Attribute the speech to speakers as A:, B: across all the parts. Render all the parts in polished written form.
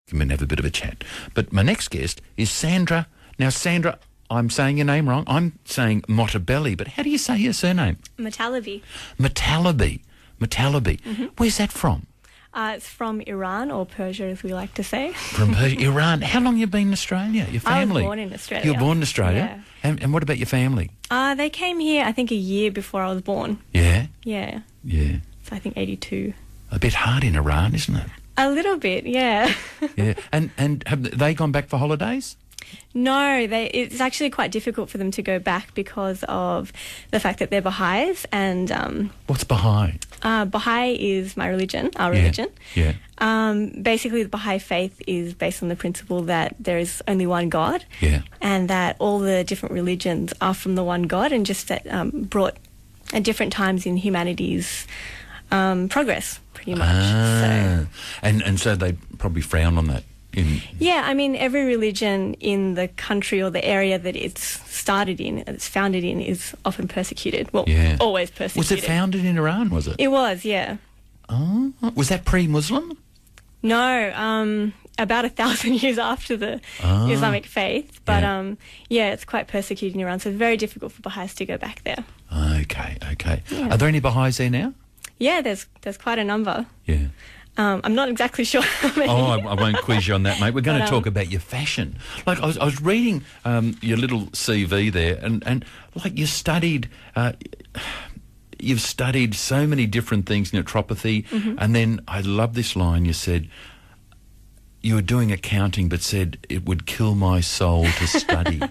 A: Come and have a bit of a chat. But my next guest is Sandra. Now, Sandra, I'm saying your name wrong. I'm saying Motallebi, but how do you say your surname?
B: Motallebi.
A: Motallebi. Mm-hmm. Where's that from?
B: It's from Iran, or Persia, as we like to say.
A: From Persia, Iran. How long have you been in Australia? Your family?
B: I was born in Australia.
A: You were born in Australia?
B: Yeah.
A: And what about your family?
B: They came here, I think, a year before I was born.
A: Yeah?
B: Yeah.
A: Yeah.
B: So I think 82.
A: A bit hard in Iran, isn't it?
B: A little bit, yeah.
A: Yeah. And have they gone back for holidays?
B: No, it's actually quite difficult for them to go back because of the fact that they're Baha'is. And
A: what's Baha'i?
B: Baha'i is my religion, our religion.
A: Yeah.
B: Basically, the Baha'i faith is based on the principle that there is only one God.
A: Yeah.
B: And that all the different religions are from the one God, and just that brought at different times in humanity's progress, pretty much.
A: So. And so they probably frown on that.
B: Yeah, I mean, every religion in the country or the area that it's started in, it's founded in, is often persecuted. Well, always persecuted.
A: Was it founded in Iran, was it?
B: It was, yeah.
A: Oh, was that pre-Muslim?
B: No, about 1,000 years after the Islamic faith. But, yeah, it's quite persecuted in Iran, so it's very difficult for Baha'is to go back there.
A: Okay.
B: Yeah.
A: Are there any Baha'is there now?
B: Yeah, there's quite a number.
A: Yeah.
B: I'm not exactly sure how many.
A: Oh, I won't quiz you on that, mate. We're going to talk about your fashion. Like, I was reading your little CV there, and like you've studied so many different things, naturopathy, and then I love this line. You said you were doing accounting, but said it would kill my soul to study.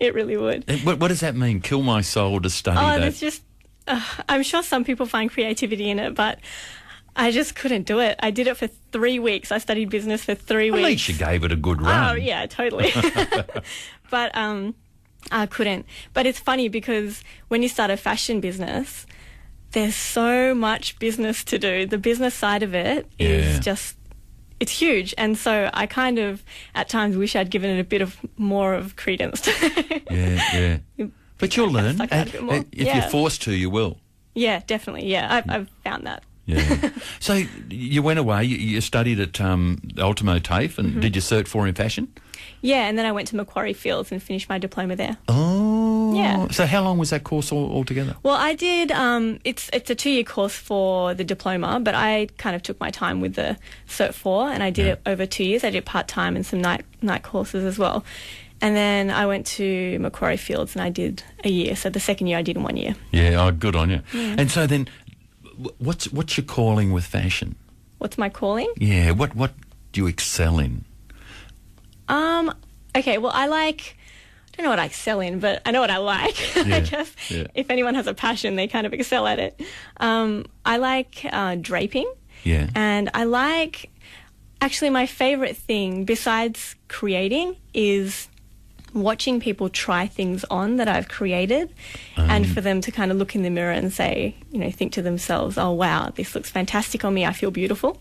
B: It really would.
A: What does that mean? Kill my soul to study that?
B: There's just, I'm sure some people find creativity in it, but I just couldn't do it. I did it for 3 weeks. I studied business for 3 weeks.
A: At least you gave it a good run.
B: Oh, yeah, totally. But I couldn't. But it's funny because when you start a fashion business, there's so much business to do. The business side of it is just, it's huge. And so I kind of, at times, wish I'd given it a bit of more of credence.
A: Yeah. But you'll learn. If you're forced to, you will.
B: Yeah, definitely. Yeah, I've found that.
A: Yeah. So you went away, you studied at Ultimo TAFE, and did you Cert 4 in fashion?
B: Yeah, and then I went to Macquarie Fields and finished my diploma there.
A: Oh.
B: Yeah.
A: So how long was that course altogether?
B: Well, I did, it's a 2-year course for the diploma, but I kind of took my time with the Cert 4, and I did it over 2 years. I did part-time and some night courses as well. And then I went to Macquarie Fields and I did a year. So the second year I did in 1 year. Yeah,
A: good on you.
B: Yeah.
A: And so then, what's your calling with fashion?
B: What's my calling?
A: Yeah, what do you excel in?
B: Okay, well, I don't know what I excel in, but I know what I like.
A: Yeah,
B: I guess if anyone has a passion, they kind of excel at it. I like draping.
A: Yeah.
B: And I like, actually my favourite thing besides creating is watching people try things on that I've created, and for them to kind of look in the mirror and say, think to themselves, oh wow, this looks fantastic on me, I feel beautiful.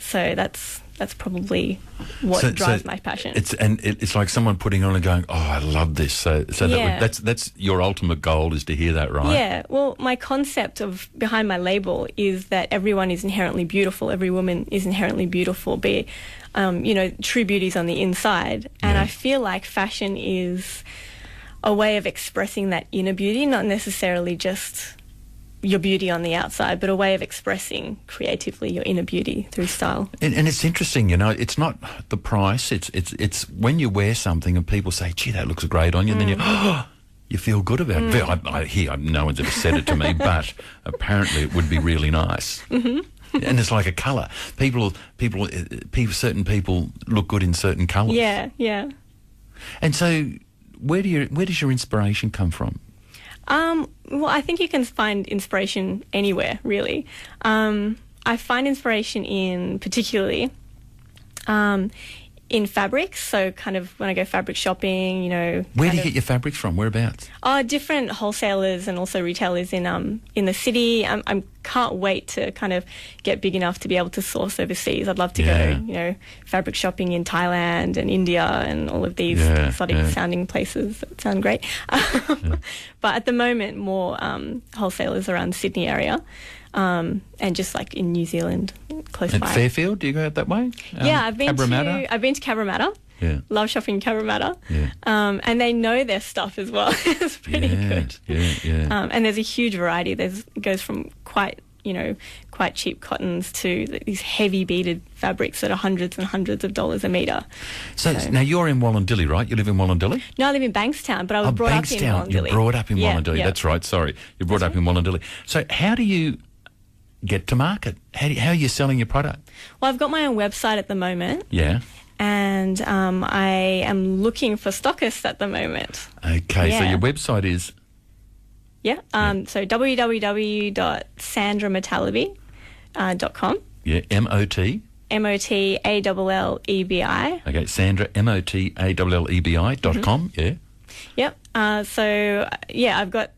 B: So that's probably what drives my passion.
A: It's like someone putting on and going, oh, I love this. So that's your ultimate goal, is to hear that, right?
B: Yeah. Well, my concept behind my label is that everyone is inherently beautiful. Every woman is inherently beautiful. Be true beauty's on the inside, and I feel like fashion is a way of expressing that inner beauty, not necessarily just your beauty on the outside, but a way of expressing creatively your inner beauty through style.
A: And it's interesting, it's not the price. It's when you wear something and people say, gee, that looks great on you, and then you feel good about it. I hear, no one's ever said it to me, but apparently it would be really nice. And it's like a colour. Certain people look good in certain colours.
B: Yeah.
A: And so where does your inspiration come from?
B: Well, I think you can find inspiration anywhere, really. I find inspiration particularly in fabrics. So kind of when I go fabric shopping,
A: Where do you get your fabrics from? Whereabouts?
B: Different wholesalers and also retailers in the city. I'm can't wait to kind of get big enough to be able to source overseas. I'd love to go, fabric shopping in Thailand and India and all of these exotic sounding places that sound great. But at the moment, more wholesalers around the Sydney area. And just like in New Zealand, close by.
A: Fairfield, do you go out that way?
B: I've been to Cabramatta.
A: Yeah.
B: Love shopping in Cabramatta.
A: Yeah.
B: And they know their stuff as well. It's pretty good.
A: Yeah.
B: And there's a huge variety. It goes from quite cheap cottons to these heavy beaded fabrics that are hundreds and hundreds of dollars a metre.
A: So now you're in Wallandilly, right? You live in Wallandilly?
B: No, I live in Bankstown, but I was brought up in Wallandilly.
A: You're brought up in Wallandilly.
B: Yeah.
A: That's right. Sorry. You're brought up in Wallandilly. So how do you get to market? How are you selling your product?
B: Well, I've got my own website at the moment.
A: Yeah.
B: And I am looking for stockists at the moment.
A: Okay, so your website is?
B: So www.sandramotallebi.com.
A: Yeah, M-O-T?
B: M-O-T-A-L-L-E-B-I.
A: Okay, Sandra, M-O-T-A-L-L-E-B-I.com, yeah.
B: Yep. I've got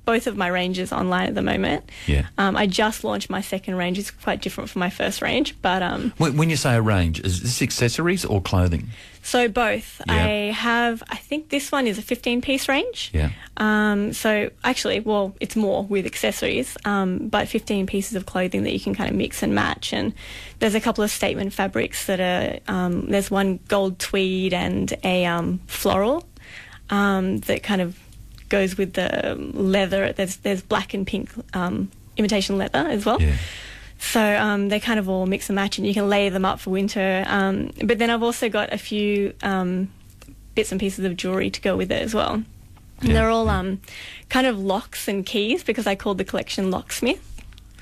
B: both of my ranges online at the moment.
A: Yeah.
B: I just launched my second range. It's quite different from my first range, but
A: when you say a range, is this accessories or clothing?
B: So both.
A: Yeah.
B: I think this one is a 15-piece range.
A: Yeah.
B: So actually, it's more with accessories, but 15 pieces of clothing that you can kind of mix and match. And there's a couple of statement fabrics that are, there's one gold tweed and a floral that kind of goes with the leather. There's black and pink imitation leather as well.
A: Yeah.
B: So they kind of all mix and match, and you can layer them up for winter. But then I've also got a few bits and pieces of jewellery to go with it as well. And they're all kind of locks and keys, because I called the collection Locksmith.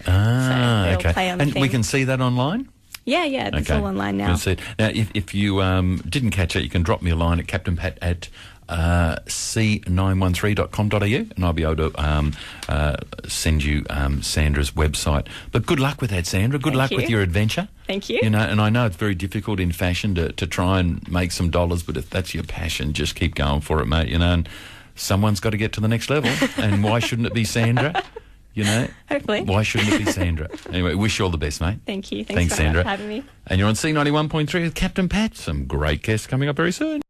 A: Ah,
B: so
A: okay.
B: play on
A: And
B: theme.
A: we can see that online?
B: Yeah, it's all online now.
A: See it. Now, if you didn't catch it, you can drop me a line at Captain Pat at c91.3.com.au, and I'll be able to send you Sandra's website. But good luck with that, Sandra. Good luck with your adventure.
B: Thank you.
A: And I know it's very difficult in fashion to try and make some dollars, but if that's your passion, just keep going for it, mate. And someone's got to get to the next level, and why shouldn't it be Sandra?
B: Hopefully.
A: Why shouldn't it be Sandra? Anyway, wish you all the best, mate.
B: Thank you.
A: Thanks,
B: so
A: Sandra.
B: much for having me.
A: And you're on C91.3 with Captain Pat. Some great guests coming up very soon.